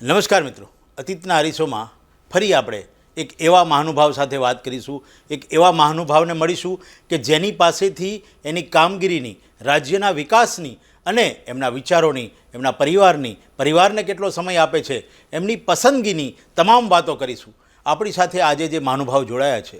નમસ્કાર મિત્રો, અતીતના હરીશોમાં ફરી આપણે એક એવા મહાનુભાવ સાથે વાત કરીશું, એક એવા મહાનુભાવને મળીશું કે જેની પાસેથી એની કામગીરીની, રાજ્યના વિકાસની અને એમના વિચારોની, એમના પરિવારને કેટલો સમય આપે છે, એમની પસંદગીની તમામ વાતો કરીશું. આપણી સાથે આજે જે મહાનુભાવ જોડાયા છે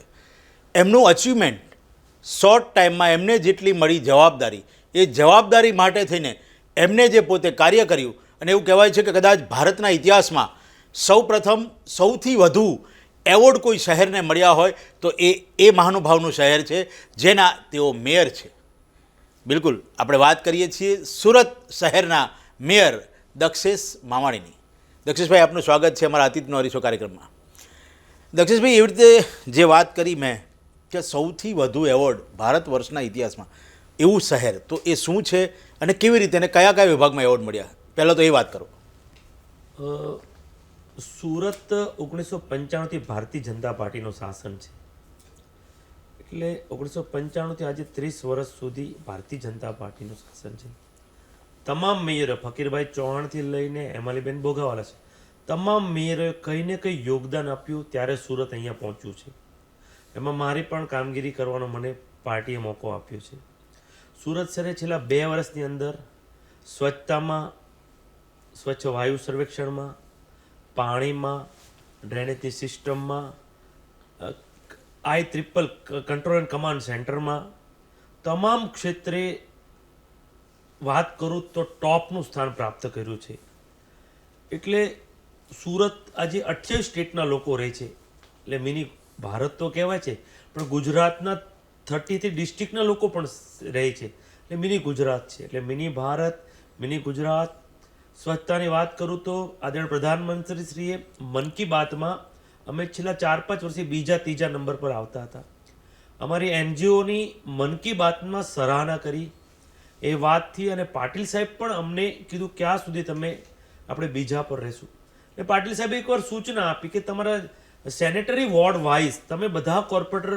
એમનું અચીવમેન્ટ શોર્ટ ટાઈમમાં એમને જેટલી મળી જવાબદારી, એ જવાબદારી માટે થઈને એમને જે પોતે કાર્ય કર્યું, અને એવું કહેવાય છે કે કદાચ ભારતના ઇતિહાસમાં સૌપ્રથમ સૌથી વધુ એવોર્ડ કોઈ શહેરને મળ્યા હોય તો એ મહાનુભાવનું શહેર છે જેના તેઓ મેયર છે. બિલકુલ, આપણે વાત કરીએ છીએ સુરત શહેરના મેયર દક્ષેશ માવાણીની. દક્ષેશભાઈ, આપનું સ્વાગત છે અમારા અતીતનો હરીશો કાર્યક્રમમાં. દક્ષેશભાઈ, એવી રીતે જે વાત કરી મેં કે સૌથી વધુ એવોર્ડ ભારત વર્ષના ઇતિહાસમાં, એવું શહેર તો એ શું છે અને કેવી રીતે અને કયા કયા વિભાગમાં એવોર્ડ મળ્યા, પહેલાં તો એ વાત કરો. સુરત 1995થી ભારતીય જનતા પાર્ટીનું શાસન છે, એટલે 1995થી આજે 30 વર્ષ સુધી ભારતીય જનતા પાર્ટીનું શાસન છે. તમામ મેયરો, ફકીરભાઈ ચૌહાણથી લઈને હેમાલીબેન બોગાવાલા છે, તમામ મેયરોએ કંઈ ને કંઈ યોગદાન આપ્યું ત્યારે સુરત અહીંયા પહોંચ્યું છે. એમાં મારી પણ કામગીરી કરવાનો મને પાર્ટીએ મોકો આપ્યો છે. સુરત શહેરે છેલ્લા 2 વર્ષની અંદર સ્વચ્છતામાં, સ્વચ્છ વાયુ સર્વેક્ષણમાં, પાણીમાં, ડ્રેનેજની સિસ્ટમમાં, IEEE કંટ્રોલ એન્ડ કમાન્ડ સેન્ટરમાં, તમામ ક્ષેત્રે વાત કરું તો ટોપનું સ્થાન પ્રાપ્ત કર્યું છે. એટલે સુરત આજે 28 સ્ટેટના લોકો રહે છે, એટલે મિની ભારત તો કહેવાય છે, પણ ગુજરાતના 33 ડિસ્ટ્રિક્ટના લોકો પણ રહે છે, એટલે મિની ગુજરાત છે. એટલે મિની ભારત, મિની ગુજરાત. સ્વચ્છતાની વાત કરું તો આદરણીય પ્રધાનમંત્રીશ્રીએ મન કી બાતમાં અમે છેલ્લા 4-5 વર્ષથી બીજા ત્રીજા નંબર પર આવતા હતા. અમારી NGOની મન કી બાતમાં સરાહના કરી એ વાતથી, અને પાટીલ સાહેબ પણ અમને કીધું ક્યાં સુધી તમે આપણે બીજા પર રહેશું. એટલે પાટીલ સાહેબે એકવાર સૂચના આપી કે તમારા સેનેટરી વોર્ડ વાઇઝ તમે બધા કોર્પોરેટર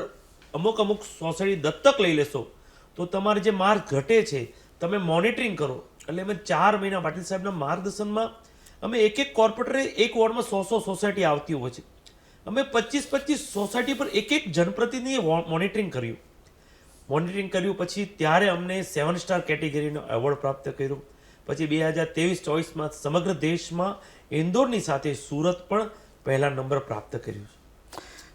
અમુક સોસાયટી દત્તક લઈ લેશો તો તમારે જે માર્ક ઘટે છે તમે મોનિટરિંગ કરો. એટલે અમે 4 મહિના પાટીલ સાહેબના માર્ગદર્શનમાં અમે એક કોર્પોરેટરે એક વોર્ડમાં 100 સોસાયટી આવતી હોય છે, અમે 25 સોસાયટી પર એક જનપ્રતિનિધિએ મોનિટરિંગ કર્યું. પછી ત્યારે અમને 7 સ્ટાર કેટેગરીનો એવોર્ડ પ્રાપ્ત કર્યો. પછી 2023-24માં સમગ્ર દેશમાં ઇન્દોરની સાથે સુરત પણ પહેલા નંબર પ્રાપ્ત કર્યું.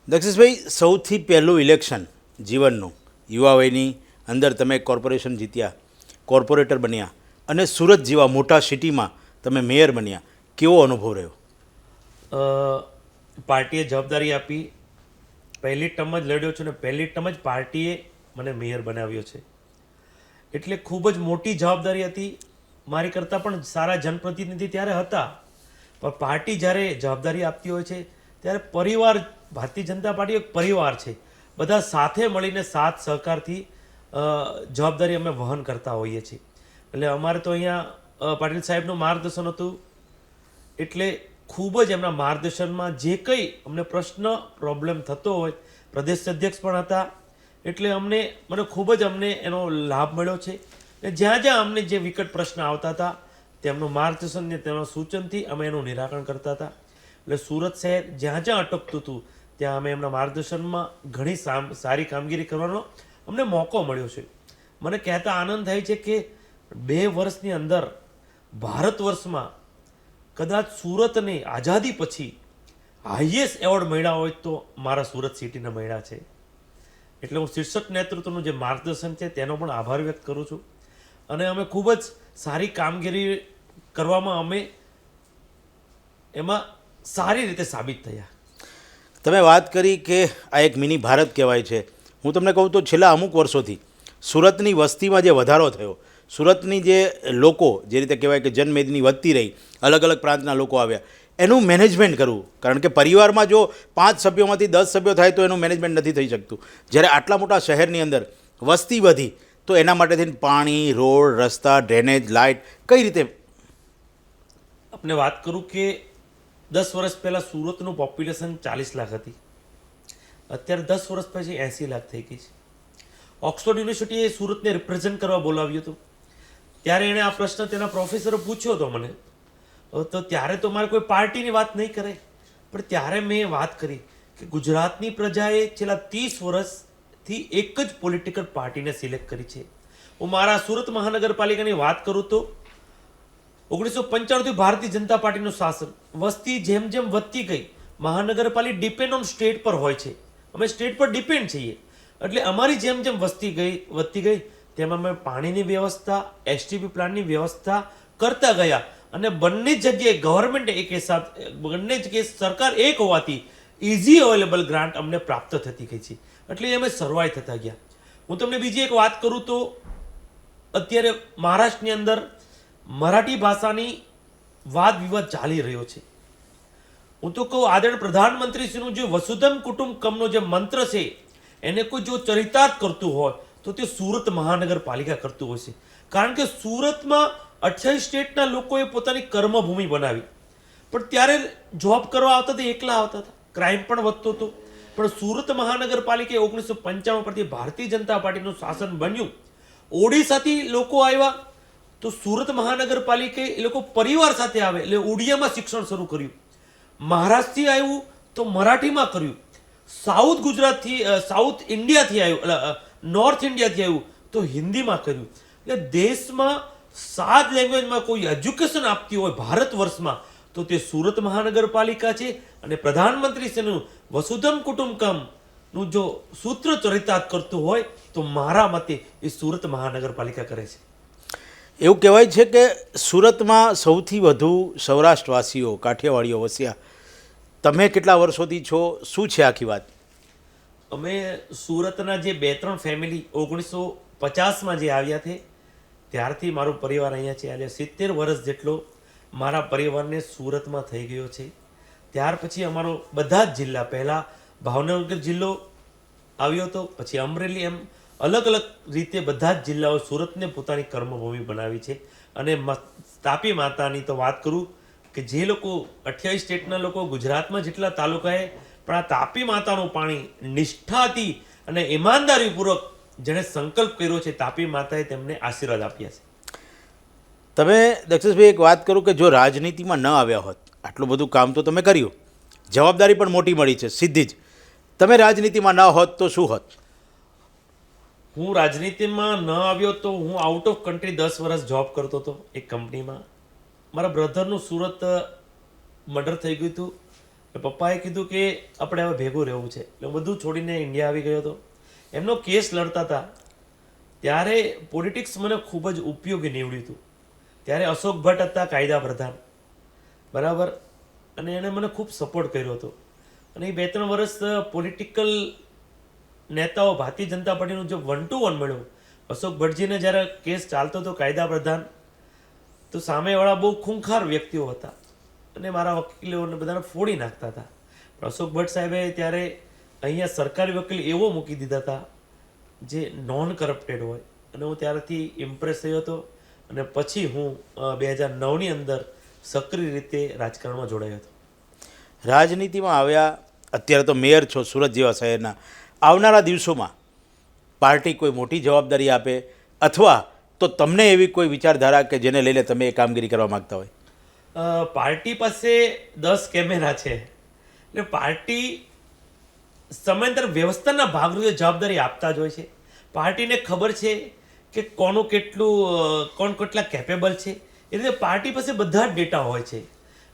દક્ષેશભાઈ, સૌથી પહેલું ઇલેક્શન જીવનનું, યુવા વયની અંદર તમે કોર્પોરેશન જીત્યા, કોર્પોરેટર બન્યા અને સુરત જેવા મોટા સિટીમાં તમે મેયર બન્યા, કેવો અનુભવ રહ્યો? પાર્ટીએ જવાબદારી આપી, પહેલી ટર્મ જ લડ્યો છું ને પહેલી ટર્મ જ પાર્ટીએ મને મેયર બનાવ્યો છે, એટલે ખૂબ જ મોટી જવાબદારી હતી. મારી કરતાં પણ સારા જનપ્રતિનિધિ ત્યારે હતા, પણ પાર્ટી જ્યારે જવાબદારી આપતી હોય છે ત્યારે પરિવાર, ભારતીય જનતા પાર્ટી એક પરિવાર છે, બધા સાથે મળીને સાથ સહકારથી જવાબદારી અમે વહન કરતા હોઈએ છીએ. એટલે અમારે તો અહીંયા પાટીલ સાહેબનું માર્ગદર્શન હતું, એટલે ખૂબ જ એમના માર્ગદર્શનમાં જે કંઈ અમને પ્રોબ્લેમ થતો હોય, પ્રદેશ અધ્યક્ષ પણ હતા, એટલે મને ખૂબ જ એનો લાભ મળ્યો છે. જ્યાં જ્યાં અમને જે વિકટ પ્રશ્ન આવતા હતા તેમનું માર્ગદર્શન ને તેમના સૂચનથી અમે એનું નિરાકરણ કરતા હતા. એટલે સુરત શહેર જ્યાં જ્યાં અટકતું હતું ત્યાં અમે એમના માર્ગદર્શનમાં ઘણી સારી કામગીરી કરવાનો અમને મોકો મળ્યો છે. મને કહેતા આનંદ થાય છે કે 2 વર્ષની અંદર ભારત વર્ષમાં કદાચ સુરતને આઝાદી પછી હાઈએસ્ટ એવોર્ડ મળ્યા હોય તો મારા સુરત સિટીના મળ્યા છે. એટલે હું શીર્ષક નેતૃત્વનું જે માર્ગદર્શન છે તેનો પણ આભાર વ્યક્ત કરું છું, અને અમે ખૂબ જ સારી કામગીરી કરવામાં અમે એમાં સારી રીતે સાબિત થયા. તમે વાત કરી કે આ એક મિની ભારત કહેવાય છે. હું તમને કહું તો છેલ્લા અમુક વર્ષોથી સુરતની વસ્તીમાં જે વધારો થયો, સુરતની જે લોકો, જે રીતે કહેવાય કે જનમેદની વધતી રહી, અલગ અલગ પ્રાંતના લોકો આવ્યા, એનું મેનેજમેન્ટ કરવું, કારણ કે પરિવારમાં જો 5 સભ્યોમાંથી 10 સભ્યો થાય તો એનું મેનેજમેન્ટ નથી થઈ શકતું. જ્યારે આટલા મોટા શહેરની અંદર વસ્તી વધી તો એના માટે થઈને પાણી, રોડ, રસ્તા, ડ્રેનેજ, લાઇટ કઈ રીતે? આપને વાત કરું કે 10 વર્ષ પહેલાં સુરતનું પોપ્યુલેશન 40 લાખ હતી, અત્યારે 10 વર્ષ પછી 80 લાખ થઈ ગઈ છે. ઓક્સફોર્ડ યુનિવર્સિટીએ સુરતને રિપ્રેઝેન્ટ કરવા બોલાવ્યું હતું, ત્યારે એણે આ પ્રશ્ન તેના પ્રોફેસરે પૂછ્યો હતો મને, તો ત્યારે તો મારે કોઈ પાર્ટીની વાત નહીં કરે, પણ ત્યારે મેં વાત કરી કે ગુજરાતની પ્રજાએ છેલ્લા 30 વર્ષથી એક જ પોલિટિકલ પાર્ટીને સિલેક્ટ કરી છે. હું મારા સુરત મહાનગરપાલિકાની વાત કરું તો 1995 થી ભારતીય જનતા પાર્ટીનું શાસન, વસ્તી જેમ જેમ વધતી ગઈ, મહાનગરપાલિકા ડિપેન્ડ ઓન સ્ટેટ પર હોય છે, અમે સ્ટેટ પર ડિપેન્ડ છીએ, એટલે અમારી જેમ જેમ વધતી ગઈ તેમ અમે પાણીની વ્યવસ્થા, એસટીપી પ્લાનની વ્યવસ્થા કરતા ગયા, અને બંને જગ્યાએ ગવર્મેન્ટ એક સાથે, બંને જગ્યાએ સરકાર એક હોવાથી ઇઝી અવેલેબલ ગ્રાન્ટ અમને પ્રાપ્ત થતી ગઈ છે, એટલે અમે સર્વાઈવ થતા ગયા. હું તમને બીજી એક વાત કરું તો અત્યારે મહારાષ્ટ્રની અંદર મરાઠી ભાષાની વાદ વિવાદ ચાલી રહ્યો છે. હું તો કહું, આદરણીય પ્રધાનમંત્રીશ્રીનું જે વસુધૈવ કુટુંબકમનો જે મંત્ર છે એને કોઈ જો ચરિતાર્થ કરતું હોય તો તે સુરત મહાનગરપાલિકા કરતું હોય છે. કારણ કે સુરતમાં 28 સ્ટેટના લોકોએ પોતાની કર્મભૂમિ બનાવી, પણ ત્યારે જોબ કરવા આવતા તો એકલા આવતા હતા, ક્રાઇમ પણ વધતો હતો. પણ સુરત મહાનગરપાલિકા 1995 પરથી ભારતીય જનતા પાર્ટીનું શાસન બન્યું, ઓડિશાથી લોકો આવ્યા તો સુરત મહાનગરપાલિકાએ એ લોકો પરિવાર સાથે આવે એટલે ઉડિયામાં શિક્ષણ શરૂ કર્યું, મહારાષ્ટ્રથી આવ્યું તો મરાઠીમાં કર્યું, સાઉથ ગુજરાતથી, સાઉથ ઇન્ડિયાથી આવ્યું, નોર્થ ઇન્ડિયાથી આવ્યું તો હિન્દીમાં કર્યું. એટલે દેશમાં 7 લેંગ્વેજમાં કોઈ એજ્યુકેશન આપતી હોય ભારત વર્ષમાં તો તે સુરત મહાનગરપાલિકા છે. અને પ્રધાનમંત્રીશ્રીનું વસુધૈવ કુટુંબકમનું જો સૂત્ર ચરિતાર્થ કરતું હોય તો મારા મતે એ સુરત મહાનગરપાલિકા કરે છે. એવું કહેવાય છે કે સુરતમાં સૌથી વધુ સૌરાષ્ટ્રવાસીઓ, કાઠિયાવાડીઓ વસ્યા. તમે કેટલા વર્ષોથી છો, શું છે આખી વાત? અમે સુરતના જે 2-3 ફેમિલી 1950માં જે આવ્યા છે ત્યારથી મારો પરિવાર અહીંયા છે. આજે 70 વર્ષ જેટલો મારા પરિવારને સુરતમાં થઈ ગયો છે. ત્યાર પછી અમારો બધા જ જિલ્લા, પહેલાં ભાવનગર જિલ્લો આવ્યો હતો, પછી અમરેલી, એમ અલગ અલગ રીતે બધા જ જિલ્લાઓ સુરતને પોતાની કર્મભૂમિ બનાવી છે. અને તાપી માતાની તો વાત કરું કે જે લોકો 28 સ્ટેટના લોકો ગુજરાતમાં જેટલા તાલુકાએ, પણ આ તાપી માતાનું પાણી નિષ્ઠાથી અને ઈમાનદારીપૂર્વક જેણે સંકલ્પ કર્યો છે, તાપી માતાએ તેમને આશીર્વાદ આપ્યા છે. તમે દક્ષેશભાઈ એક વાત કરું કે જો રાજનીતિમાં ન આવ્યા હોત, આટલું બધું કામ તો તમે કર્યું, જવાબદારી પણ મોટી મળી છે સીધી જ, તમે રાજનીતિમાં ન હોત તો શું હોત? હું રાજનીતિમાં ન આવ્યો તો હું આઉટ ઓફ કન્ટ્રી 10 વર્ષ જોબ કરતો હતો એક કંપનીમાં. મારા બ્રધરનું સુરત મર્ડર થઈ ગયું હતું, પપ્પાએ કીધું કે આપણે હવે ભેગું રહેવું છે, એટલે બધું છોડીને ઇન્ડિયા આવી ગયો હતો. એમનો કેસ લડતા હતા ત્યારે પોલિટિક્સ મને ખૂબ જ ઉપયોગી નીવડ્યું હતું. ત્યારે અશોક ભટ્ટ હતા કાયદા પ્રધાન, બરાબર, અને એણે મને ખૂબ સપોર્ટ કર્યો હતો. અને એ 2-3 વર્ષ પોલિટિકલ નેતાઓ, ભારતીય જનતા પાર્ટીનું જે 1 to 1 મળ્યું, અશોક ભટ્ટજીને જ્યારે કેસ ચાલતો હતો કાયદા પ્રધાન, તો સામેવાળા બહુ ખૂંખાર વ્યક્તિઓ હતા અને મારા વકીલોને બધાને ફોડી નાખતા હતા. પણ અશોક ભટ્ટ સાહેબે ત્યારે અહીંયા સરકારી વકીલ એવો મૂકી દીધા હતા જે નોન કરપ્ટેડ હોય, અને હું ત્યારથી ઇમ્પ્રેસ થયો હતો. અને પછી હું 2009ની અંદર સક્રિય રીતે રાજકારણમાં જોડાયો હતો. રાજનીતિમાં આવ્યા, અત્યારે તો મેયર છો સુરત જેવા શહેરના. આવનારા દિવસોમાં પાર્ટી કોઈ મોટી જવાબદારી આપે, અથવા તો તમને એવી કોઈ વિચારધારા કે જેને લઈને તમે એ કામગીરી કરવા માગતા હોય? પાર્ટી પાસે 10 કેમેરા છે, એટલે પાર્ટી સમયાંતર વ્યવસ્થાના ભાગરૂપે જવાબદારી આપતા જ હોય છે. પાર્ટીને ખબર છે કે કોણ કેટલા કેપેબલ છે, એ રીતે પાર્ટી પાસે બધા જ ડેટા હોય છે.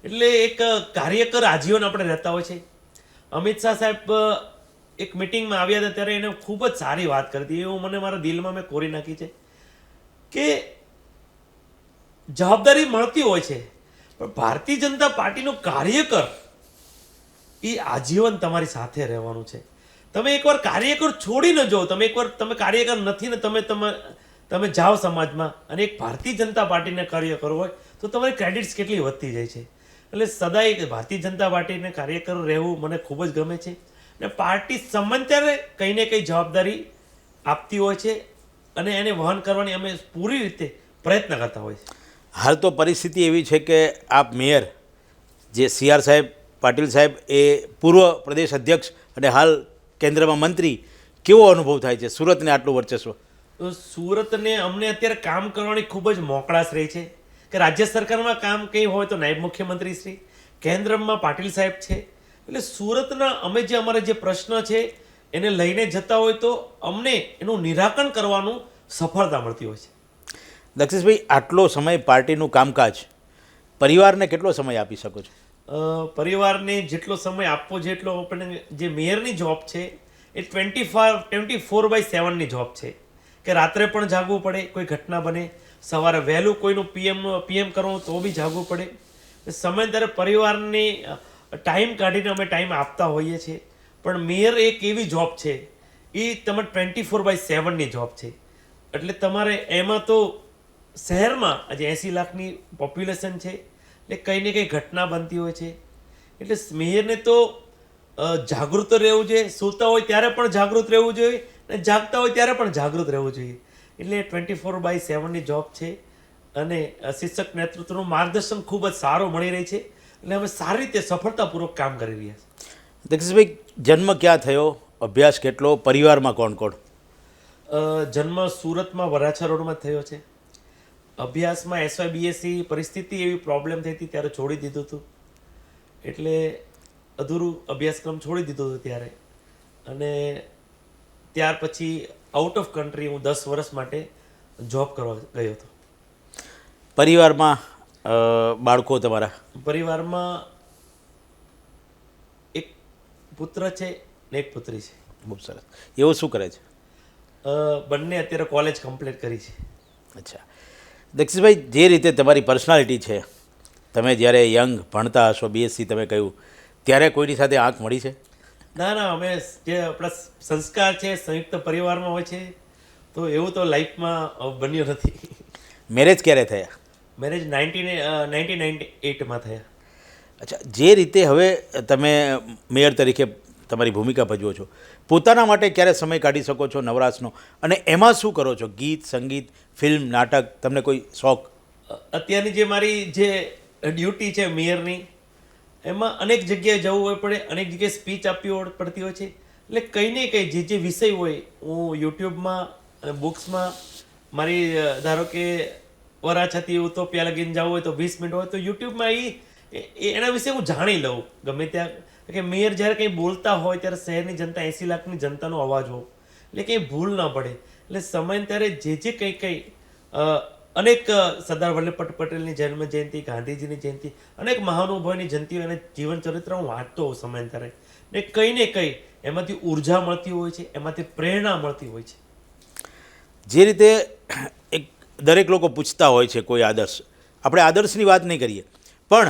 એટલે એક કાર્યકર આજીવન આપણે રહેતા હોય છે. અમિત શાહ સાહેબ એક મિટિંગમાં આવ્યા હતા ત્યારે એને ખૂબ જ સારી વાત કરી હતી, એવું મને મારા દિલમાં મેં કોરી નાખી છે કે જવાબદારી મળતી હોય છે, પણ ભારતીય જનતા પાર્ટીનો કાર્યકર એ આજીવન તમારી સાથે રહેવાનું છે. તમે એકવાર કાર્યકર છોડી ન જાઓ, તમે કાર્યકર નથી ને તમે જાઓ સમાજમાં અને એક ભારતીય જનતા પાર્ટીને કાર્યકર હોય તો તમારી ક્રેડિટ્સ કેટલી વધતી જાય છે. એટલે સદાય ભારતીય જનતા પાર્ટીને કાર્યકર રહેવું મને ખૂબ જ ગમે છે. અને પાર્ટી સમયાંતરે કંઈ ને કંઈ જવાબદારી આપતી હોય છે અને એને વહન કરવાની અમે પૂરી રીતે પ્રયત્ન કરતા હોય છે. હાલ તો પરિસ્થિતિ એવી છે કે આપ મેયર જે CR સાહેબ, પાટીલ સાહેબ એ પૂર્વ પ્રદેશ અધ્યક્ષ અને હાલ કેન્દ્રમાં મંત્રી, કેવો અનુભવ થાય છે સુરતને આટલું વર્ચસ્વ? તો સુરતને અમને અત્યારે કામ કરવાની ખૂબ જ મોકળાશ રહી છે, કે રાજ્ય સરકારમાં કામ કંઈ હોય તો નાયબ મુખ્યમંત્રી શ્રી, કેન્દ્રમાં પાટીલ સાહેબ છે. એટલે સુરતના અમે જે અમારે જે પ્રશ્ન છે એને લઈને જતા હોય તો અમને એનું નિરાકરણ કરવાનું સફળતા મળતી હોય છે. દક્ષેશભાઈ, આટલો સમય પાર્ટીનું કામકાજ પરિવારને કેટલો સમય આપી શકો છો? પરિવારને જેટલો સમય આપવો છે એટલો આપણને, જે મેયરની જોબ છે એ 24/7ની જોબ છે કે રાત્રે પણ જાગવું પડે, કોઈ ઘટના બને, સવારે વહેલું કોઈનું પીએમ કરવું તો બી જાગવું પડે. સમયાંતરે પરિવારને ટાઈમ કાઢીને અમે ટાઈમ આપતા હોઈએ છીએ. પણ મેયર એક એવી જોબ છે એ તમારે 24/7ની જોબ છે. એટલે તમારે એમાં તો શહેરમાં આજે 80 લાખની પોપ્યુલેશન છે, એટલે કંઈ ને કંઈ ઘટના બનતી હોય છે. એટલે મેયરને તો જાગૃત રહેવું જોઈએ, સૂતા હોય ત્યારે પણ જાગૃત રહેવું જોઈએ અને જાગતા હોય ત્યારે પણ જાગૃત રહેવું જોઈએ. એટલે 24/7ની જોબ છે અને શિક્ષક નેતૃત્વનું માર્ગદર્શન ખૂબ જ સારું મળી રહી છે. એટલે અમે સારી રીતે સફળતાપૂર્વક કામ કરી રહ્યા છીએ. દક્ષેશભાઈ, જન્મ ક્યાં થયો, અભ્યાસ કેટલો, પરિવારમાં કોણ કોણ? જન્મ સુરતમાં વરાછા રોડમાં થયો છે. અભ્યાસમાં SYBSE પરિસ્થિતિ એવી પ્રોબ્લેમ થઈ હતી ત્યારે છોડી દીધું હતું, એટલે અધૂરું અભ્યાસક્રમ છોડી દીધો હતો ત્યારે. અને ત્યાર પછી આઉટ ઓફ કન્ટ્રી હું 10 વર્ષ માટે જોબ કરવા ગયો હતો. પરિવારમાં બાળકો તમારા? પરિવારમાં એક પુત્ર છે ને એક પુત્રી છે. બહુ સરસ. એવું શું કરે છે? બંને અત્યારે કોલેજ કમ્પ્લીટ કરી છે. અચ્છા. દક્ષેશભાઈ, જે રીતે તમારી પર્સનાલિટી છે, તમે જ્યારે યંગ ભણતા હશો, BSc તમે કહ્યું, ત્યારે કોઈની સાથે આંખ મળી છે? ના ના, અમે જે આપણા સંસ્કાર છે સંયુક્ત પરિવારમાં હોય છે, તો એવું તો લાઈફમાં બન્યું નથી. મેરેજ ક્યારે થયા? મેરેજ 1998માં થયા. અચ્છા. જે રીતે હવે તમે મેયર તરીકે તમારી ભૂમિકા ભજવો છો, પોતાના માટે ક્યારે સમય કાઢી શકો છો નવરાશનો, અને એમાં શું કરો છો? ગીત, સંગીત, ફિલ્મ, નાટક, તમને કોઈ શોખ? અત્યારની જે મારી જે ડ્યુટી છે મેયરની, એમાં અનેક જગ્યાએ જવું હોય પડે, અનેક જગ્યાએ સ્પીચ આપવી પડતી હોય છે. એટલે કંઈ ને કંઈ જે વિષય હોય, હું યુટ્યુબમાં અને બુક્સમાં મારી, ધારો કે વરાછાથી ઉતોપિયા લગીને જવું હોય તો 20 મિનિટ હોય તો યુટ્યુબમાં એના વિશે હું જાણી લઉં ગમે ત્યાં. કે મેયર જ્યારે કંઈ બોલતા હોય ત્યારે શહેરની જનતા, 80 લાખની જનતાનો અવાજ હોય, એટલે કંઈ ભૂલ ના પડે. એટલે સમયાંતરે જે કંઈ અનેક સરદાર વલ્લભભાઈ પટેલની જન્મ જયંતિ, ગાંધીજીની જયંતિ, અનેક મહાનુભાવોની જયંતિઓ અને જીવન ચરિત્ર હું વાંચતો હોઉં સમયાંતરે. ને કંઈ એમાંથી ઉર્જા મળતી હોય છે, એમાંથી પ્રેરણા મળતી હોય છે. જે રીતે એક દરેક લોકો પૂછતા હોય છે કોઈ આદર્શ, આપણે આદર્શની વાત નહીં કરીએ, પણ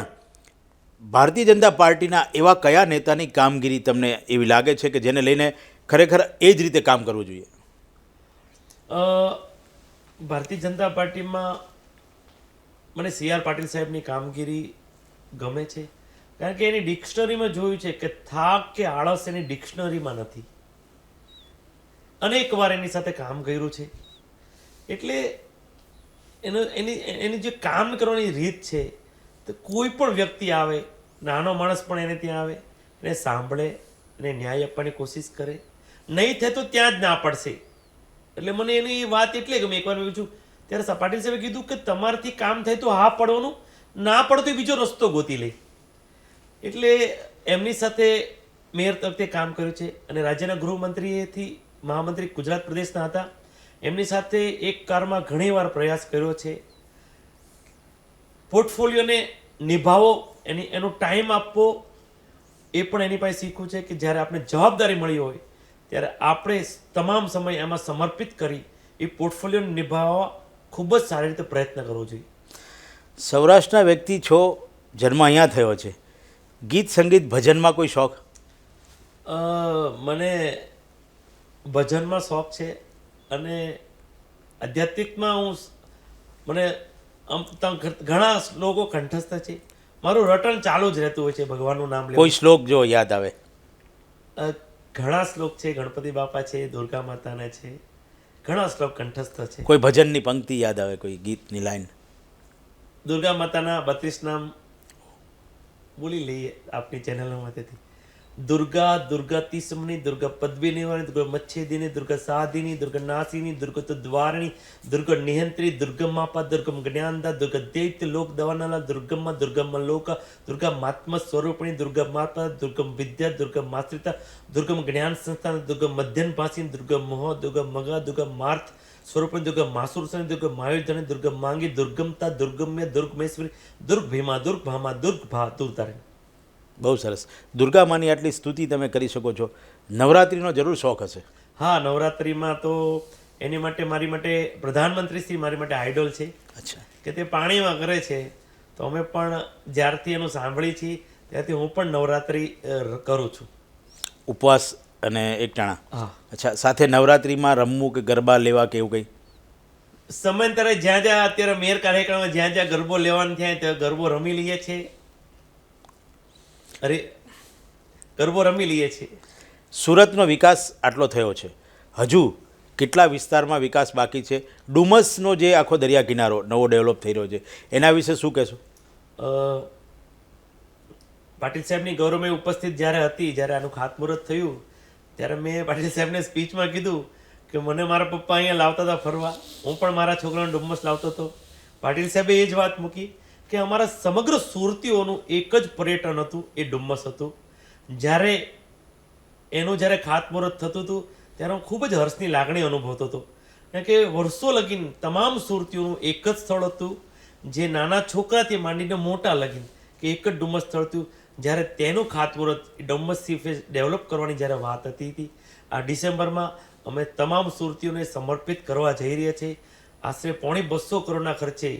ભારતીય જનતા પાર્ટીના એવા કયા નેતાની કામગીરી તમને એવી લાગે છે કે જેને લઈને ખરેખર એ જ રીતે કામ કરવું જોઈએ? ભારતીય જનતા પાર્ટીમાં મને CR પાટીલ સાહેબની કામગીરી ગમે છે, કારણ કે એની ડિક્શનરીમાં જોયું છે કે થાક કે આળસ એની ડિક્શનરીમાં નથી. અનેક વાર એની સાથે કામ કર્યું છે. એટલે એની જે કામ કરવાની રીત છે, તો કોઈ પણ વ્યક્તિ આવે, નાનો માણસ પણ એને ત્યાં આવે, એને સાંભળે, એને ન્યાય આપવાની કોશિશ કરે, નહીં થાય તો ત્યાં જ ના પડશે. એટલે મને એની વાત એટલે ગમે. એકવાર મેં પૂછ્યું ત્યારે પાટીલ સાહેબે કીધું કે તમારાથી કામ થાય તો હા પડવાનું, ના પડતો બીજો રસ્તો ગોતી લે. એટલે એમની સાથે મેયર તરીકે કામ કર્યું છે. અને રાજ્યના ગૃહમંત્રીથી મહામંત્રી ગુજરાત પ્રદેશના હતા, એમની સાથે એક કારમાં ઘણીવાર પ્રયાસ કર્યો છે. પોર્ટફોલિયોને નિભાવો, એનો ટાઈમ આપવો, એ પણ એની પાસે શીખવું છે કે જ્યારે આપણે જવાબદારી મળી હોય ત્યારે આપણે તમામ સમય એમાં સમર્પિત કરી એ પોર્ટફોલિયોને નિભાવવા ખૂબ જ સારી રીતે પ્રયત્ન કરવો જોઈએ. સૌરાષ્ટ્રના વ્યક્તિ છો, જન્મ અહીંયા થયો છે, ગીત, સંગીત, ભજનમાં કોઈ શોખ? મને ભજનમાં શોખ છે અને આધ્યાત્મિકમાં મને ઘણા શ્લોકો કંઠસ્થ છે. મારું રટણ ચાલુ જ રહેતું હોય છે ભગવાનનું નામ લેવું. કોઈ શ્લોક જો યાદ આવે? ઘણા શ્લોક છે, ગણપતિ બાપા છે, દુર્ગા માતાના છે, ઘણા શ્લોક કંઠસ્થ છે. કોઈ ભજનની પંક્તિ યાદ આવે, કોઈ ગીતની લાઈન? દુર્ગા માતાના 32 નામ બોલી લઈએ આપની ચેનલમાંથી. दुर्गा दुर्गतिसमनी दुर्गा पद्मिनीवाणी दुर्गा मच्छेदिनी दुर्गा साधिनी दुर्गा नासिनी दुर्गा द्वारिणी दुर्गा निहंत्री दुर्गमापा दुर्गम ज्ञानदा दुर्गा दैत्य लोक दवानाला दुर्गम्मा दुर्गम्मा लोका दुर्गा मात्म स्वरूपिणी दुर्गा माता दुर्गम विद्या दुर्गा मातृता दुर्गम ज्ञान संस्थान दुर्गा मध्यन भाषी दुर्गा मोह दुर्गा मगा दुर्गा मार्थ स्वरूपिणी दुर्गा मासुरसनी दुर्गा मायुधनी दुर्गा मांगी दुर्गमता दुर्गम्य दुर्गमेश्वરી દુર્ગ ભીમા દુર્ગ ભામા દુર્ગ ભા દુર્તારિણી. બહુ સરસ. દુર્ગા માની આટલી સ્તુતિ તમે કરી શકો છો. નવરાત્રિનો જરૂર શોખ હશે. હા, નવરાત્રિમાં તો એની માટે મારી માટે પ્રધાનમંત્રીશ્રી મારી માટે આઈડોલ છે અચ્છા. કે તે પાણીમાં કરે છે, તો અમે પણ જ્યારથી એનું સાંભળી છીએ ત્યારથી હું પણ નવરાત્રિ કરું છું. ઉપવાસ અને એકટાણા. હા. અચ્છા, સાથે નવરાત્રિમાં રમવું કે ગરબા લેવા કે એવું કંઈ? સમયાંતરે જ્યાં જ્યાં અત્યારે મેયર કાર્યક્રમમાં જ્યાં જ્યાં ગરબો લેવાનું થાય ત્યાં ગરબો રમી લઈએ છીએ. ગરબો રમી લઈએ છીએ. સુરતનો વિકાસ આટલો થયો છે, હજુ કેટલા વિસ્તારમાં વિકાસ બાકી છે? ડુમસનો જે આખો દરિયા કિનારો નવો ડેવલપ થઈ રહ્યો છે, એના વિશે શું કહેશો? પાટીલ સાહેબની ગૌરવમય ઉપસ્થિત જ્યારે હતી, જ્યારે આનું ખાતમુહૂર્ત થયું, ત્યારે મેં પાટીલ સાહેબને સ્પીચમાં કીધું કે મને મારા પપ્પા અહીંયા લાવતા હતા ફરવા, હું પણ મારા છોકરાને ડુમસ લાવતો હતો. પાટીલ સાહેબે એ જ વાત મૂકી કે અમારા સમગ્ર સુરતીઓનું એક જ પર્યટન હતું, એ ડુમસ હતું. જ્યારે એનું જ્યારે ખાતમુહૂર્ત થતું હતું ત્યારે હું ખૂબ જ હર્ષની લાગણી અનુભવતો હતો, કારણ કે વર્ષો લગીન તમામ સુરતીઓનું એક જ સ્થળ હતું, જે નાના છોકરાથી માંડીને મોટા લગીન કે એક જ ડુમસ સ્થળ હતું. જ્યારે તેનું ખાતમુહૂર્ત ડુમસ સી ફેસ ડેવલપ કરવાની જ્યારે વાત હતી, આ ડિસેમ્બરમાં અમે તમામ સુરતીઓને સમર્પિત કરવા જઈ રહ્યા છીએ. આશરે 250 કરોડના ખર્ચે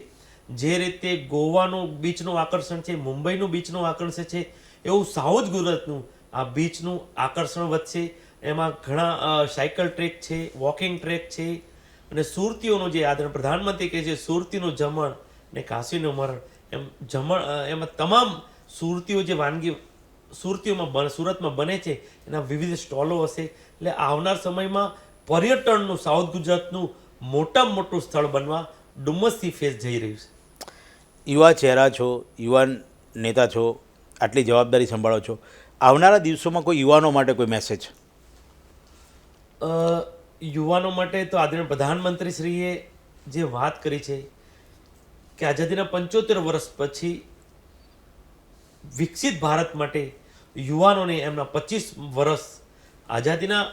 જે રીતે ગોવાનું બીચનું આકર્ષણ છે, મુંબઈનું બીચનું આકર્ષણ છે, એવું સાઉથ ગુજરાતનું આ બીચનું આકર્ષણ વધશે. એમાં ઘણા સાયકલ ટ્રેક છે, વોકિંગ ટ્રેક છે, અને સુરતીઓનું જે આદરણ પ્રધાનમંત્રી કહે છે સુરતીનું જમણ ને કાશીનું મરણ, એમ જમણ એમાં તમામ સુરતીઓ જે વાનગી સુરતમાં બને છે એના વિવિધ સ્ટોલો હશે. એટલે આવનાર સમયમાં પર્યટનનું સાઉથ ગુજરાતનું મોટામાં મોટું સ્થળ બનવા ડુમસ સી ફેસ જઈ રહ્યું છે. યુવા ચહેરા છો, યુવાન નેતા છો, આટલી જવાબદારી સંભાળો છો, આવનારા દિવસોમાં કોઈ યુવાનો માટે કોઈ મેસેજ? યુવાનો માટે તો આદરણીય પ્રધાનમંત્રીશ્રીએ જે વાત કરી છે કે આઝાદીના 75 વર્ષ પછી વિકસિત ભારત માટે યુવાનોને એમના 25 વર્ષ આઝાદીના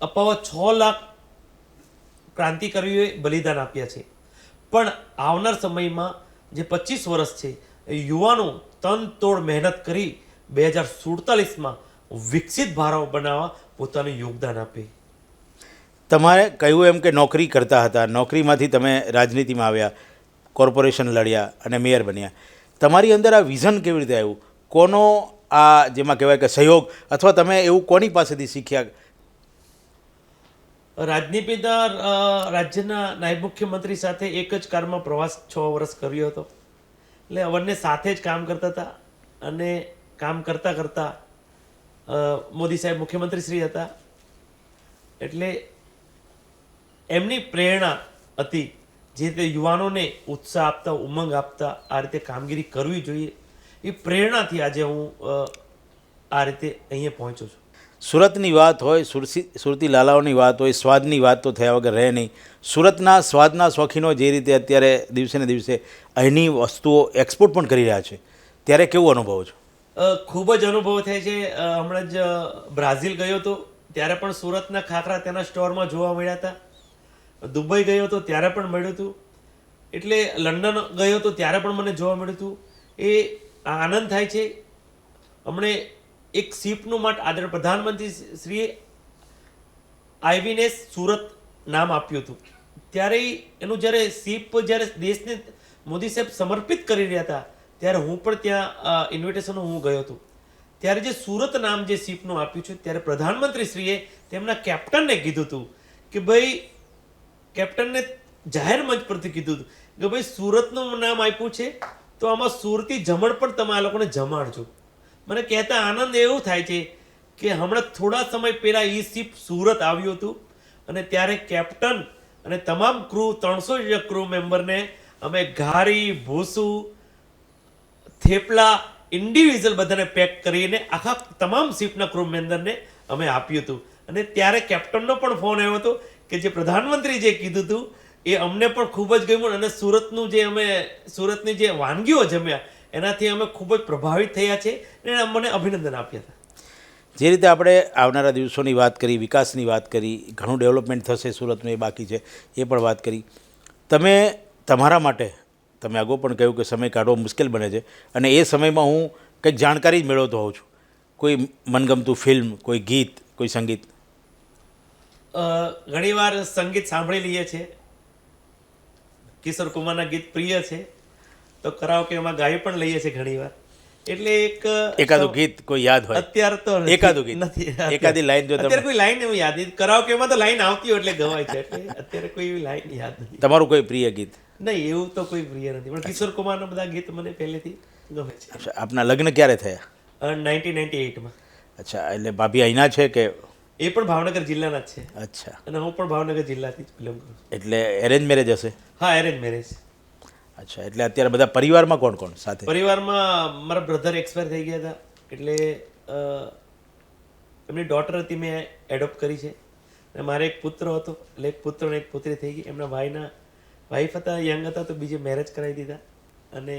અપાવવા 6 લાખ ક્રાંતિકારીઓએ બલિદાન આપ્યા છે, પણ આવનાર સમયમાં જે 25 વર્ષ છે એ યુવાનો તનતોડ મહેનત કરી 2047માં વિકસિત ભારત બનાવવા પોતાનું યોગદાન આપે. તમારે કહ્યું એમ કે નોકરી કરતા હતા, નોકરીમાંથી તમે રાજનીતિમાં આવ્યા, કોર્પોરેશન લડ્યા અને મેયર બન્યા. તમારી અંદર આ વિઝન કેવી રીતે આવ્યું? કોનો આ જેમાં કહેવાય કે સહયોગ, અથવા તમે એવું કોની પાસેથી શીખ્યા? રાજનીતિના રાજ્યના નાયબ મુખ્યમંત્રી સાથે એક જ કારમાં પ્રવાસ 6 વર્ષ કર્યો હતો, એટલે બંને સાથે જ કામ કરતા હતા. અને કામ કરતાં કરતાં મોદી સાહેબ મુખ્યમંત્રી શ્રી હતા, એટલે એમની પ્રેરણા હતી જે રીતે યુવાનોને ઉત્સાહ આપતા, ઉમંગ આપતા આ રીતે કામગીરી કરવી જોઈએ, એ પ્રેરણાથી આજે હું આ રીતે અહીંયા પહોંચ્યો છું. સુરતની વાત હોય, સુરતી લાલાઓની વાત હોય, સ્વાદની વાત તો થયા વગર રહે નહીં. સુરતના સ્વાદના શોખીનો જે રીતે અત્યારે દિવસે ને દિવસે અહીંની વસ્તુઓ એક્સપોર્ટ પણ કરી રહ્યા છે, ત્યારે કેવું અનુભવો છો? ખૂબ જ અનુભવ થાય છે. હમણાં જ બ્રાઝિલ ગયો હતો ત્યારે પણ સુરતના ખાખરા તેના સ્ટોરમાં જોવા મળ્યા હતા. દુબઈ ગયો હતો ત્યારે પણ મળ્યું હતું. એટલે લંડન ગયો હતો ત્યારે પણ મને જોવા મળ્યું હતું. એ આનંદ થાય છે. હમણે એક શિપનું માટે આદરણીય પ્રધાનમંત્રી શ્રીએ આઈવીએનએસ સુરત નામ આપ્યું હતું, ત્યારે એનું જ્યારે શિપ જ્યારે દેશને મોદી સાહેબ સમર્પિત કરી રહ્યા હતા ત્યારે હું પણ ત્યાં ઇન્વિટેશન હું ગયો હતો. ત્યારે જે સુરત નામ જે શિપનું આપ્યું છે ત્યારે પ્રધાનમંત્રી શ્રીએ તેમના કેપ્ટનને કીધું હતું કે ભાઈ, કેપ્ટનને જાહેર મંચ પરથી કીધું હતું કે ભાઈ સુરતનું નામ આપ્યું છે તો આમાં સુરતી જમણ પણ તમે આ લોકોને જમાડજો. મને કહેતા આનંદ એવું થાય છે કે હમણાં થોડા સમય પહેલાં એ શિપ સુરત આવ્યું હતું અને ત્યારે કેપ્ટન અને તમામ ક્રૂ 300 ક્રૂ મેમ્બરને અમે ઘારી, ભૂસું, થેપલા ઇન્ડિવિજ્યુઅલ બધાને પેક કરીને આખા તમામ શિપના ક્રૂ મેમ્બરને અમે આપ્યું હતું. અને ત્યારે કેપ્ટનનો પણ ફોન આવ્યો હતો કે જે પ્રધાનમંત્રી જે કીધું હતું એ અમને પણ ખૂબ જ ગમ્યું. અને સુરતની જે વાનગીઓ જમ્યા એનાથી અમે ખૂબ જ પ્રભાવિત થયા છે અને મને અભિનંદન આપ્યા હતા. જે રીતે આપણે આવનારા દિવસોની વાત કરી, વિકાસની વાત કરી, ઘણું ડેવલપમેન્ટ થશે સુરતનું એ બાકી છે એ પણ વાત કરી. તમે તમારા માટે તમે અગાઉ પણ કહ્યું કે સમય કાઢવો મુશ્કેલ બને છે અને એ સમયમાં હું કંઈક જાણકારી જ મેળવતો હોઉં છું. કોઈ મનગમતું ફિલ્મ, કોઈ ગીત, કોઈ સંગીત? ઘણીવાર સંગીત સાંભળી લઈએ છીએ. કિશોર કુમારના ગીત પ્રિય છે તો કરાઓકેમાં ગાઈ પણ લઈએ છીએ ઘણીવાર. એટલે એકાદું ગીત કોઈ યાદ હોય? અત્યારે તો એકાદું ગીત નથી. એકાદી લાઈન જો અત્યારે કોઈ લાઈન એવું યાદ નથી. કરાઓકેમાં તો લાઈન આવતી હોય એટલે ગવાય છે. એટલે અત્યારે કોઈ એવી લાઈન યાદ નથી. તમારું કોઈ પ્રિય ગીત? નહીં, એવું તો કોઈ પ્રિય નથી. પણ કિશોર કુમારના બધા ગીત મને પહેલેથી ગમે છે. અચ્છા, આપના લગ્ન ક્યારે થયા? 1998માં. અચ્છા, એટલે ભાભી અહીંના છે કે? એ પણ ભાવનગર જિલ્લાના જ છે. અચ્છા, અને હું પણ ભાવનગર જિલ્લાથી જ બિલોંગ કરું છું. એટલે એરેન્જ મેરેજ હશે? હા, એરેન્જ મેરેજ. અચ્છા, એટલે અત્યારે બધા પરિવારમાં કોણ કોણ સાથે? પરિવારમાં મારા બ્રધર એક્સપાયર થઈ ગયા હતા એટલે એમની ડોટર હતી, મેં એડોપ્ટ કરી છે. અને મારે એક પુત્ર હતો એટલે એક પુત્ર અને એક પુત્રી થઈ ગઈ. એમના વાઈફ હતા, યંગ હતા તો બીજે મેરેજ કરાવી દીધા. અને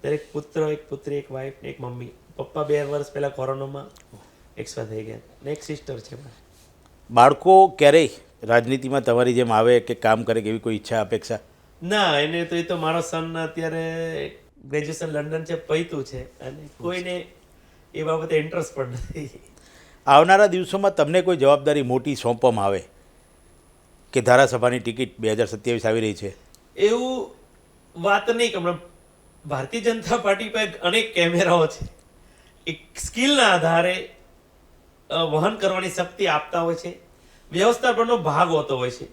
દરેક પુત્ર, એક પુત્રી, એક વાઈફ ને એક મમ્મી. પપ્પા 2 વર્ષ પહેલાં કોરોનામાં એક્સપાયર થઈ ગયા ને એક સિસ્ટર છે મારે. બાળકો ક્યારેય રાજનીતિમાં તમારી જેમ આવે કે કામ કરે કે એવી કોઈ ઈચ્છા, અપેક્ષા? ના, એને તો એ તો મારો સન અત્યારે ગ્રેજ્યુએશન લંડન છે, પૈતું છે અને કોઈને એ બાબતે ઇન્ટરેસ્ટ પણ નથી. આવનારા દિવસોમાં તમને કોઈ જવાબદારી મોટી સોંપવામાં આવે કે ધારાસભાની ટિકિટ 2027 આવી રહી છે, એવું વાત નહીં કે હમણાં ભારતીય જનતા પાર્ટી પાસે અનેક કેમેરાઓ છે. એક સ્કિલના આધારે વહન કરવાની શક્તિ આપતા હોય છે, વ્યવસ્થાપનનો ભાગ હોતો હોય છે.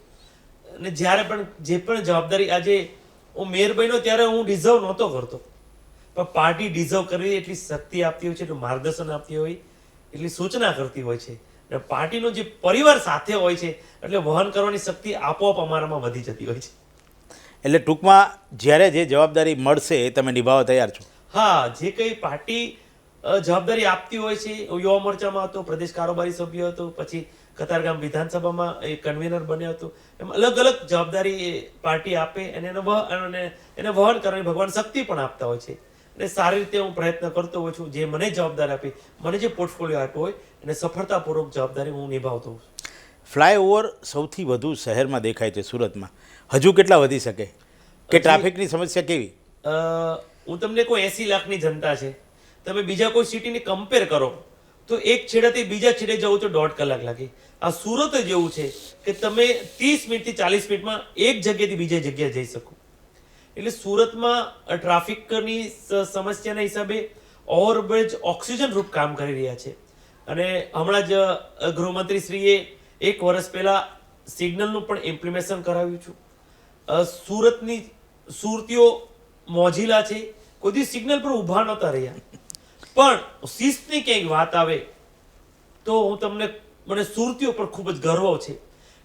અને જ્યારે પણ જે પણ જવાબદારી આજે હું મેયર બન્યો ત્યારે હું ડિઝર્વ નહોતો કરતો, પણ પાર્ટી ડિઝર્વ કરવી એટલી શક્તિ આપતી હોય છે, એટલું માર્ગદર્શન આપતી હોય, એટલી સૂચના કરતી હોય છે. અને પાર્ટીનો જે પરિવાર સાથે હોય છે એટલે વહન કરવાની શક્તિ આપોઆપ અમારામાં વધી જતી હોય છે. એટલે ટૂંકમાં જ્યારે જે જવાબદારી મળશે એ તમે નિભાવવા તૈયાર છો? હા, જે કંઈ પાર્ટી જવાબદારી આપતી હોય છે. યુવા મોરચામાં હતો, પ્રદેશ કારોબારી સભ્ય હતો, પછી કતારગામ વિધાનસભામાં એ કન્વીનર બન્યો હતો. એમ અલગ અલગ જવાબદારી પાર્ટી આપે અને એને વહન કરવાની ભગવાન શક્તિ પણ આપતા હોય છે. અને સારી રીતે હું પ્રયત્ન કરતો હોઉં છું. જે મને જવાબદારી આપી, મને જે પોર્ટફોલિયો આપ્યો હોય એને સફળતાપૂર્વક જવાબદારી હું નિભાવતો હોઉં છું. ફ્લાયઓવર સૌથી વધુ શહેરમાં દેખાય છે સુરતમાં. હજુ કેટલા વધી શકે કે ટ્રાફિકની સમસ્યા કેવી? હું તમને કોઈ 80 લાખની જનતા છે, તમે બીજા કોઈ સિટીની કમ્પેર કરો તો એક છેડેથી બીજા છેડે જવું તો 1.5 કલાક લાગે. આ સુરત જ એવું છે કે તમે 30 મિનિટથી 40 મિનિટમાં એક જગ્યાએથી બીજી જગ્યાએ જઈ શકો. એટલે સુરતમાં ટ્રાફિકની સમસ્યાના હિસાબે ઓવરબ્રિજ ઓક્સિજન રૂપ કામ કરી રહ્યા છે. અને હમણાં જ ગૃહમંત્રીશ્રીએ 1 વર્ષ પહેલા સિગ્નલનું પણ ઇમ્પ્લિમેશન કરાવ્યું છું. સુરતીઓ મોજીલા છે, કોઈ દિવસ સિગ્નલ પર ઊભા નહોતા રહ્યા. પણ શિસ્તની ક્યાંક વાત આવે તો મને સુરતીઓ પર ખૂબ જ ગર્વ છે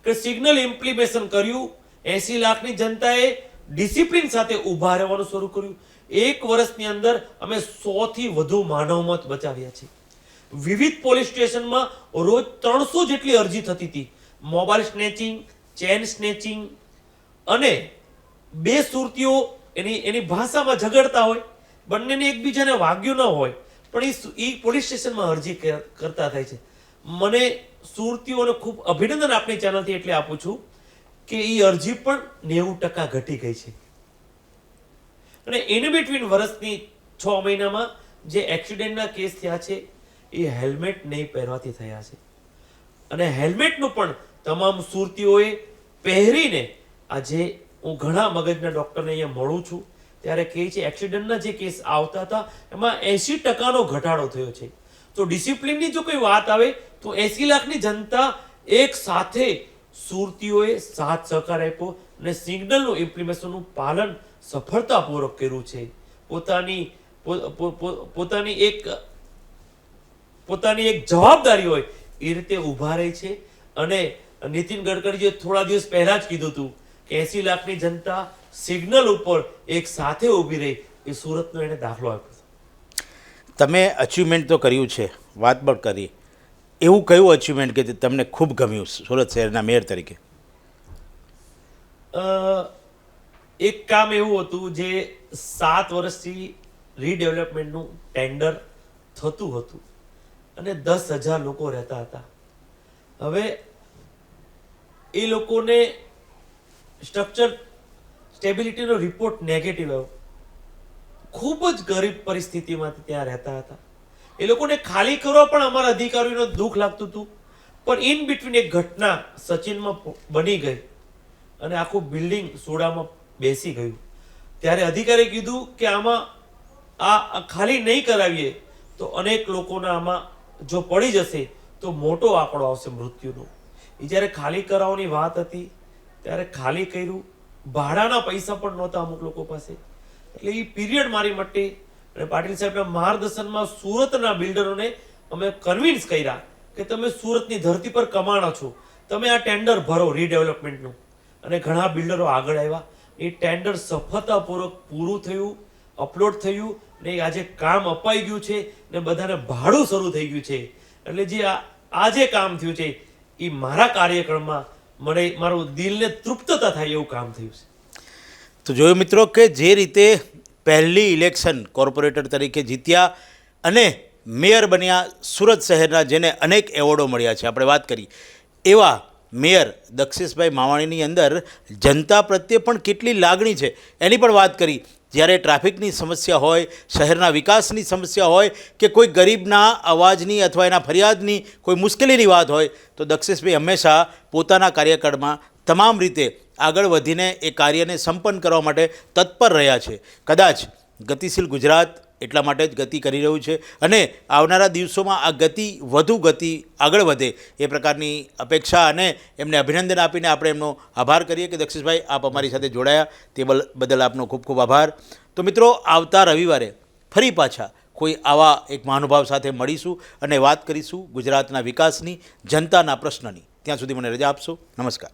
કે સિગ્નલ ઇમ્પ્લિમેશન કર્યું. 80 લાખની જનતાએ ડિસિપ્લિન સાથે ઊભા રહેવાનું શરૂ કર્યું. 1 વર્ષની અંદર અમે 100થી વધુ માનવ મોત બચાવ્યા છે. વિવિધ પોલીસ સ્ટેશનમાં રોજ 300 જેટલી અરજી થતી હતી. મોબાઈલ સ્નેચિંગ, ચેન સ્નેચિંગ, અને 2 સુરતીઓ એની ભાષામાં ઝઘડતા હોય, બંનેને એકબીજાને વાગ્યું ન હોય, પણ એ પોલીસ સ્ટેશનમાં અરજી કરતા થાય છે. મને સુરતીઓને ખૂબ અભિનંદન આપણી ચેનલથી એટલે આપું છું કે એ અરજી પણ 90% ઘટી ગઈ છે. અને ઇન બિટવીન વર્ષની 6 મહિનામાં જે એક્સિડન્ટના કેસ થયા છે એ હેલ્મેટ નહીં પહેરવાથી થયા છે. અને હેલ્મેટનું પણ તમામ સુરતીઓએ પહેરીને, આજે હું ઘણા મગજના ડૉક્ટરને અહીંયા મળું છું ત્યારે કહે છે એક્સિડન્ટના જે કેસ આવતા હતા એમાં 80% ઘટાડો થયો છે. તો ડિસિપ્લિનની જો કોઈ વાત આવે તો 80 લાખની જનતા એક સાથે સુરતીઓએ સાથ સહકાર આપ્યો અને સિગ્નલનું ઇમ્પ્લિમેશનનું પાલન સફળતાપૂર્વક કર્યું છે. પોતાની એક જવાબદારી હોય એ રીતે ઊભા રહે છે. અને નીતિન ગડકરીજીએ થોડા દિવસ પહેલા જ કીધું હતું કે 80 લાખની જનતા સિગ્નલ ઉપર એક સાથે ઊભી રહી, એ સુરતનો એને દાખલો આપ્યો. તમે અચીવમેન્ટ તો કર્યું છે, વાત પણ કરી, એવું કયું અચીવમેન્ટ કે તમને ખૂબ ગમ્યું સુરત શહેરના મેયર તરીકે? એક કામ એવું હતું જે 7 વર્ષથી રીડેવલપમેન્ટનું ટેન્ડર થતું હતું અને 10,000 લોકો રહેતા હતા. હવે એ લોકોને સ્ટ્રક્ચર સ્ટેબિલિટીનો રિપોર્ટ નેગેટિવ આવ્યો. ખૂબ જ ગરીબ પરિસ્થિતિમાંથી ત્યાં રહેતા હતા. એ લોકોને ખાલી કરવા પણ અમારા અધિકારીઓને દુઃખ લાગતું હતું. પણ ઇન બિટવીન એક ઘટના સચિનમાં બની ગઈ અને આખું બિલ્ડિંગ સોડામાં બેસી ગયું. ત્યારે અધિકારીએ કીધું કે આમાં આ ખાલી નહીં કરાવીએ તો અનેક લોકોના આમાં જો પડી જશે તો મોટો આંકડો આવશે મૃત્યુનો. એ જ્યારે ખાલી કરાવવાની વાત હતી ત્યારે ખાલી કર્યું. ભાડાના પૈસા પણ નહોતા અમુક લોકો પાસે. એટલે એ પીરિયડ મારી માટે અને પાટીલ સાહેબના માર્ગદર્શનમાં સુરતના બિલ્ડરોને અમે કન્વિન્સ કર્યા કે તમે સુરતની ધરતી પર કમાણો છો, તમે આ ટેન્ડર ભરો રીડેવલપમેન્ટનું. અને ઘણા બિલ્ડરો આગળ આવ્યા. એ ટેન્ડર સફળતાપૂર્વક પૂરું થયું, અપલોડ થયું ને આજે કામ અપાઈ ગયું છે ને બધાને ભાડું શરૂ થઈ ગયું છે. એટલે જે આજે કામ થયું છે એ મારા કાર્યક્રમમાં મને મારું દિલને તૃપ્તતા થાય એવું કામ થયું છે. તો જોયું મિત્રો કે જે રીતે પહેલી ઇલેક્શન કોર્પોરેટર તરીકે જીત્યા અને મેયર બન્યા સુરત શહેરના, જેને અનેક એવોર્ડો મળ્યા છે, આપણે વાત કરી એવા મેયર દક્ષેશભાઈ માવાણીની અંદર જનતા પ્રત્યે પણ કેટલી લાગણી છે એની પણ વાત કરી. જ્યારે ટ્રાફિકની સમસ્યા હોય, શહેરના વિકાસની સમસ્યા હોય કે કોઈ ગરીબના અવાજની અથવા એના ફરિયાદની કોઈ મુશ્કેલીની વાત હોય તો દક્ષેશભાઈ હંમેશા પોતાના કાર્યકાળમાં તમામ રીતે આગળ વધીને એ કાર્યને સંપન્ન કરવા માટે તત્પર રહ્યા છે. કદાચ ગતિશીલ ગુજરાત એટલા માટે જ ગતિ કરી રહ્યું છે અને આવનારા દિવસોમાં આ વધુ ગતિ આગળ વધે એ પ્રકારની અપેક્ષા અને એમને અભિનંદન આપીને આપણે એમનો આભાર કરીએ કે દક્ષેશભાઈ આપ અમારી સાથે જોડાયા તે બદલ આપનો ખૂબ ખૂબ આભાર. તો મિત્રો, આવતા રવિવારે ફરી પાછા કોઈ આવા એક મહાનુભાવ સાથે મળીશું અને વાત કરીશું ગુજરાતના વિકાસની, જનતાના પ્રશ્નની. ત્યાં સુધી મને રજા આપશો. નમસ્કાર.